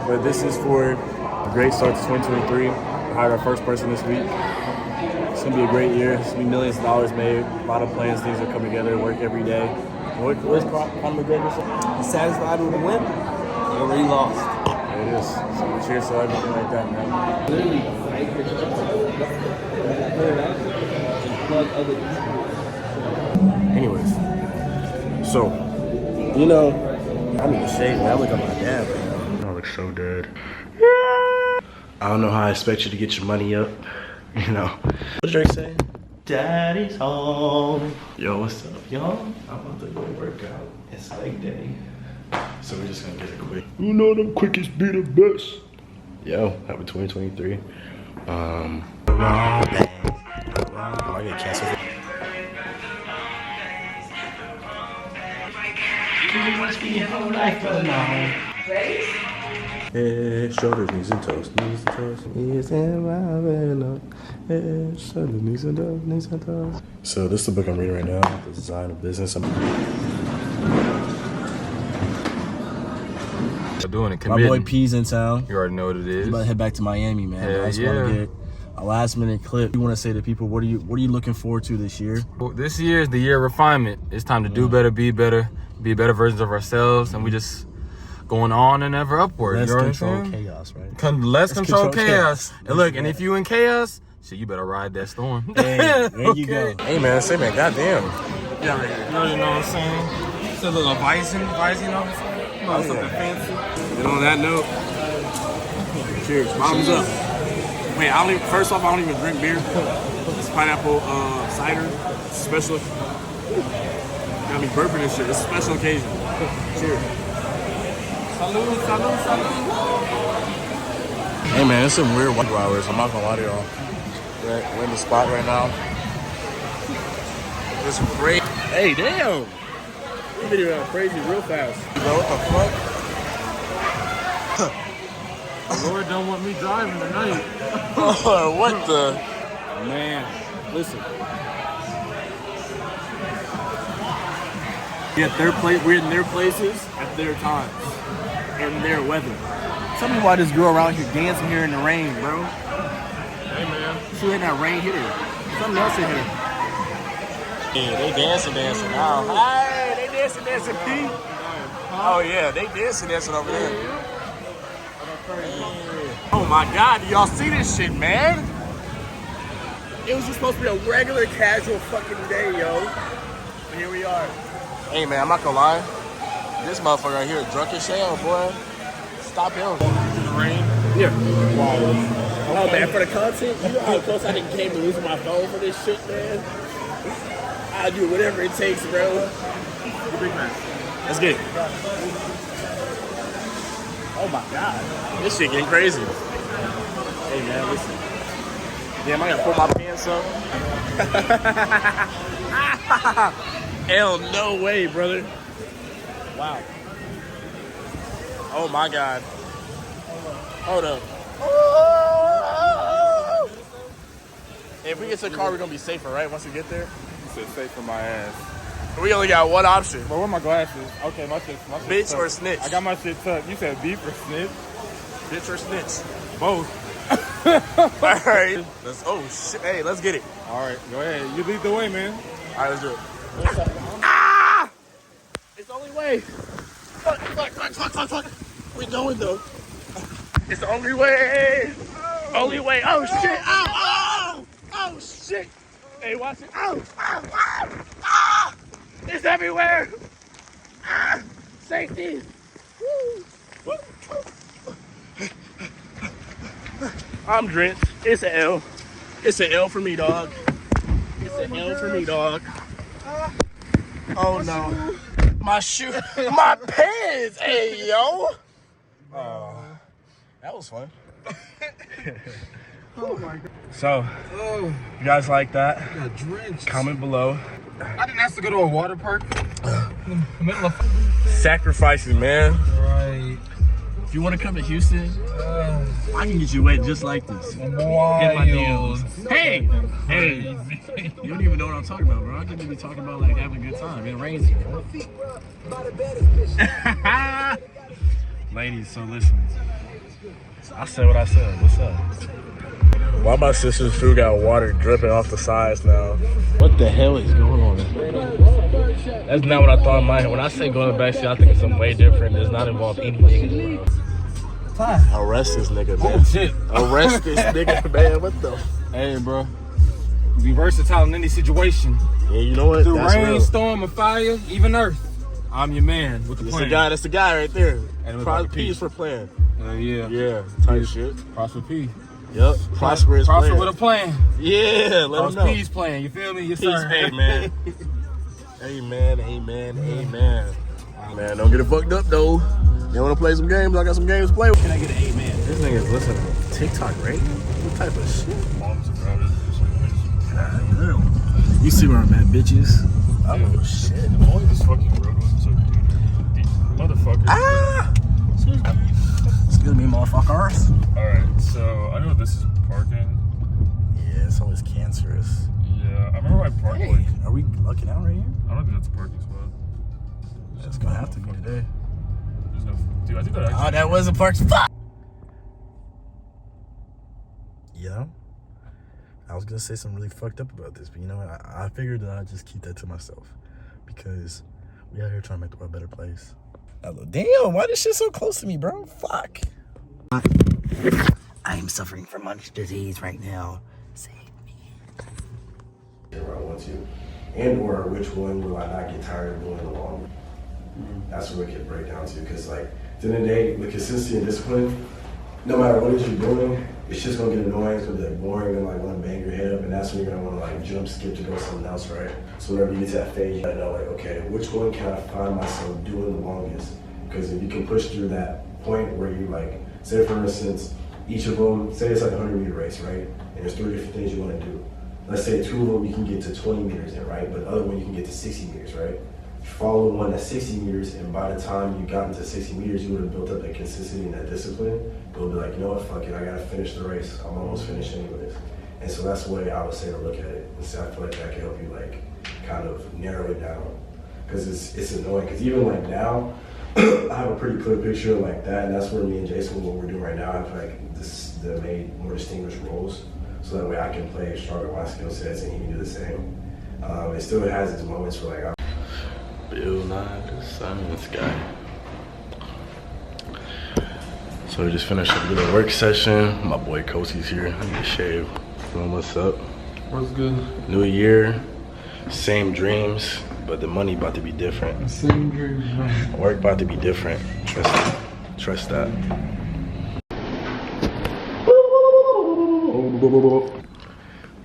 But this is for a great start to 2023. We hired our first person this week. It's gonna be a great year. It's gonna be millions of dollars made. A lot of plans, things that come together, work every day. What's Conor McGregor say? He's satisfied with the win, or he lost. There it is. So cheers to everything like that, man. Literally, plug other. Anyways, so you know, I need to shave, man. I look like my dad right now. I look so dead. I don't know how I expect you to get your money up. You know. What Drake say? Daddy's home. Yo, what's up, y'all? I'm about to go work out. It's leg day. So we're just gonna get it quick. You know them quickest be the best. Yo, happy 2023. I get canceled. You must be your whole life alone. Head, shoulders, knees and toes, knees and toes, knees and up. Head, shoulders, knees and toes, knees and toes. So this is the book I'm reading right now, The Design of Business. Doing it, my boy P's in town. You already know what it is. We're about to head back to Miami, man. Hell I just want to get a last minute clip. You want to say to people, what are you looking forward to this year? Well, this year is the year of refinement. It's time to do better, be better versions of ourselves, and we just going on and ever upward. Let's you know control what I'm saying? chaos, right? Let's control chaos. And look, and if you in chaos, shit, you better ride that storm. Hey, there you go. Hey man, say man, goddamn. Yeah, right here. You know what I'm saying? It's a little Visine, you know what I'm saying? Something fancy. And on that note, cheers. Bottoms up. Wait, first off, I don't even drink beer. It's pineapple cider. It's special. Got me burping and shit. It's a special occasion. Cheers. Salud, salud, salud. Hey man, it's some weird white hours. I'm not gonna lie to y'all. We're in the spot right now. It's great. Hey, damn. This video went crazy real fast. Bro, what the fuck? The Lord don't want me driving tonight. Oh, what the? Man, listen. We're in their places at their times. In their weather. Tell me why this girl around here dancing here in the rain, bro. Hey, man. She letting that rain hit her. Something else in here. Yeah, they dancing now. Hey, they dancing, P. Oh yeah, they dancing over there. Oh my God, do y'all see this shit, man? It was just supposed to be a regular, casual fucking day, yo. But here we are. Hey man, I'm not gonna lie. This motherfucker right here, drunk as hell, boy. Stop him. In the rain? Yeah. Wow. Oh man, for the content, you know how close I didn't came to losing my phone for this shit, man? I'll do whatever it takes, bro. Big man. Let's get it. Oh my God. This shit getting crazy. Hey man, listen. Damn, I gotta pull my pants up. Hell no way, brother. Wow. Oh my God. Hold up. If we get to the car, we're gonna be safer, right? Once we get there? You said safe for my ass. We only got one option. But where are my glasses? Okay, my shit Bitch tucked. or snitch? I got my shit tucked. You said beef or snitch? Bitch or snitch? Both. All right. Oh shit. Hey, let's get it. All right, go ahead. You lead the way, man. All right, let's do it. Ah! It's the only way. Fuck. We going though. It's the only way. Only way. Oh shit. Ow. Oh shit. Hey, watch it. Ow. Ah! It's everywhere. Ah! Safety. Woo. I'm drenched. It's an L. It's an L for me, dog. It's an L for me, dog. Oh no. My shoe. My pants. Hey, yo. Oh, that was fun. Oh my God. So, you guys like that? I got drenched. Comment below. I didn't ask to go to a water park. In the middle of Sacrifices, man. right. If you want to come to Houston, I can get you wet just like this. Get my Wild. DMs. Hey! You don't even know what I'm talking about, bro. I could be talking about like having a good time. It rains here. Ladies, so listen. I said what I said. What's up? Why my sister's food got water dripping off the sides now? What the hell is going on? That's not what I thought in my head. When I say go in the backseat, I think it's something way different. It does not involve anything. Arrest this nigga, man. Oh, shit. Arrest this nigga, man. What the? Hey, bro. Be versatile in any situation. Yeah, you know what? Through That's rain, real. storm, or fire, even earth. I'm your man with the plan. That's the guy right there. And Prosper P's for plan. Yeah. Yeah, type shit. Prosper P. Yep. Prosperous Prosper plan. with a plan. Yeah, let him know. P's plan. You feel me? Yes, Peace, sir. amen. Amen, amen, amen. Man, don't get it fucked up though. You want to play some games? I got some games to play with. Can I get an amen? This nigga's listening to TikTok, right? What type of shit? You see where I'm at, bitches? Oh shit. Only this fucking road wasn't so deep. Motherfucker. Ah! Excuse me, motherfuckers. Alright, so I know this is parking. Yeah, it's always cancerous. Yeah, I remember I parked like. Are we lucking out right here? I don't think that's a parking spot. It's gonna have to be today. There's no. Dude, I think that actually. Oh, that was a park spot. You know, I was gonna say something really fucked up about this, but you know what? I figured that I'd just keep that to myself because we out here trying to make the world a better place. Damn, why this shit so close to me, bro? Fuck. I am suffering from Munch disease right now. Save me. Where I want to, and or which one will I not get tired of doing along? That's what it can break down to, because like at the end of the day, with consistency and discipline, no matter what it is you're doing, it's just gonna get annoying, it's gonna be like boring, and like wanna bang your head up, and that's when you're gonna wanna like jump, skip to go something else, right? So whenever you get to that phase, you gotta know like, okay, which one can I find myself doing the longest? Because if you can push through that point where you like, say for instance, each of them, say it's like a 100-meter race, right? And there's 3 different things you wanna do. Let's say 2 of them you can get to 20 meters in, right? But the other one you can get to 60 meters, right? Follow one that's 60 meters, and by the time you got into 60 meters, you would have built up that consistency and that discipline. You'll be like, you know what, fuck it, I gotta finish the race. I'm almost finished anyways. And so that's the way I would say to look at it. And so I feel like that can help you like kind of narrow it down. Because it's annoying, because even like now, I have a pretty clear picture like that, and that's where me and Jason, what we're doing right now, I feel like they made more distinguished roles. So that way I can play stronger my skill sets and he can do the same. It still has its moments where like Bill Nye, the science guy. So we just finished up a little work session. My boy Kosey's here. I need to shave. What's up? What's good? New year, same dreams, but the money about to be different. Same dreams, man. Work about to be different. Trust that. Trust that.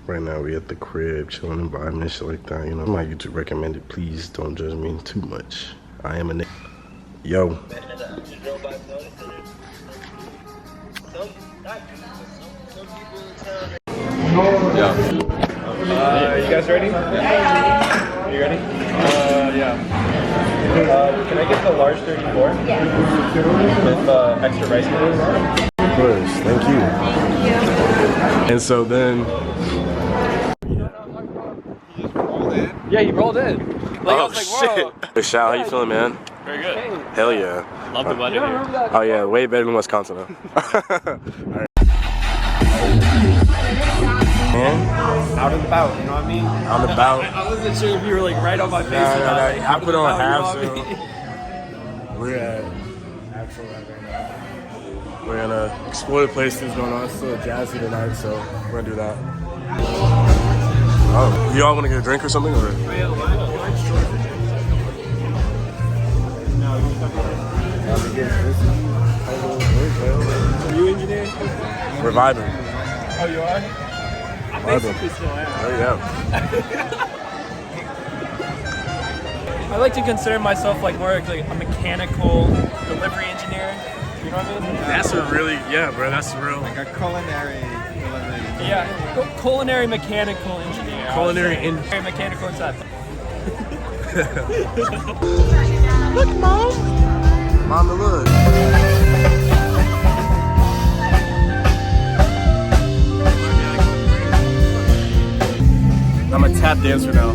Right now we at the crib, chilling environment, shit like that. You know, my YouTube recommended. Please don't judge me too much. I am a nigga. Yo. Yeah. You guys ready? Are you ready? Yeah. Can I get the large 34? Yeah. With extra rice noodles? Of course, thank you. And so then. Yeah, he rolled in. Like, I was like, whoa. Hey, Shao, how you feeling, man? Very good. Hell yeah. Love the weather here. Oh yeah, way better than Wisconsin, though. Man, Out and about, you know what I mean? out and about. I wasn't sure if you were like right on my face. Nah, or not. nah, Like, I out put and on about, half you know what I zero. mean? We're at actual right now. We're gonna explore the place that's going on. It's still jazzy tonight, so we're gonna do that. Oh, you all wanna get a drink or something? Or? Are you engineering? We're vibing. Oh, you are? Vibing. Oh yeah. I like to consider myself like more like a mechanical delivery engineer. You know what I mean? That's a really, yeah, bro. That's real. Like a culinary delivery. Yeah, culinary mechanical engineer. Culinary Culinary mechanical inside. Look, mom. Mama, look. I'm a tap dancer now.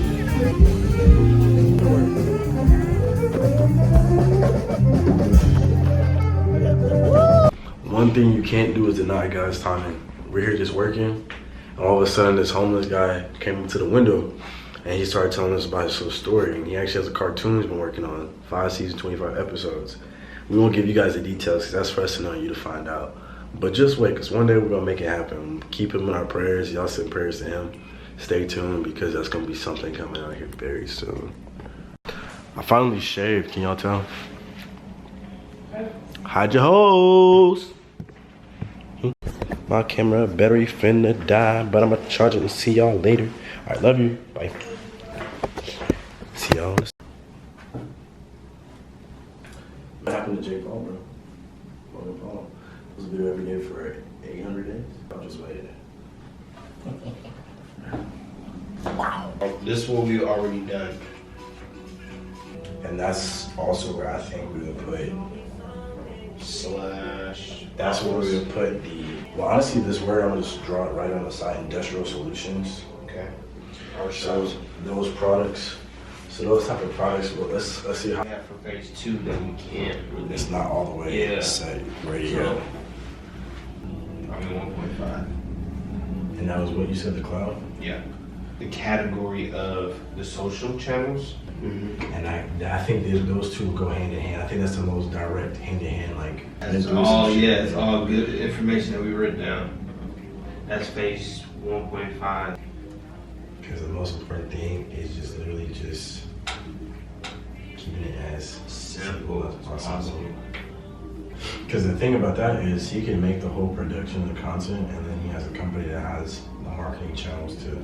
one thing you can't do is deny God's timing. We're here just working, and all of a sudden this homeless guy came up to the window and he started telling us about his little story. And he actually has a cartoon he's been working on, 5 seasons, 25 episodes. We won't give you guys the details because that's for us to know, you to find out. But just wait, because one day we're gonna make it happen. Keep him in our prayers. Y'all send prayers to him. Stay tuned because that's gonna be something coming out here very soon. I finally shaved, can y'all tell? Hide your hoes. My camera battery finna die, but I'ma charge it and see y'all later. All right, love you. Bye. See y'all. What happened to Jake Paul, bro? Logan Paul was a video every day for 800 days. I'll just wait. Wow. This is what we already done. And that's also where I think we're gonna put slash. That's where we're gonna put the. Well, honestly, this word I'm gonna just draw it right on the side. Industrial solutions. Okay. So those products. So those type of products. Well, let's see how. Yeah, for phase 2 that we can't really. It's not all the way set, ready to go. I mean 1.5. And that was what you said, the cloud. Yeah. The category of the social channels. Mm-hmm. And I think those two go hand in hand. I think that's the most direct hand in hand, like. It's all it's all good information that we written down. That's phase 1.5. Because the most important thing is just literally just keeping it as simple as possible. Because the thing about that is he can make the whole production of the content, and then he has a company that has the marketing channels to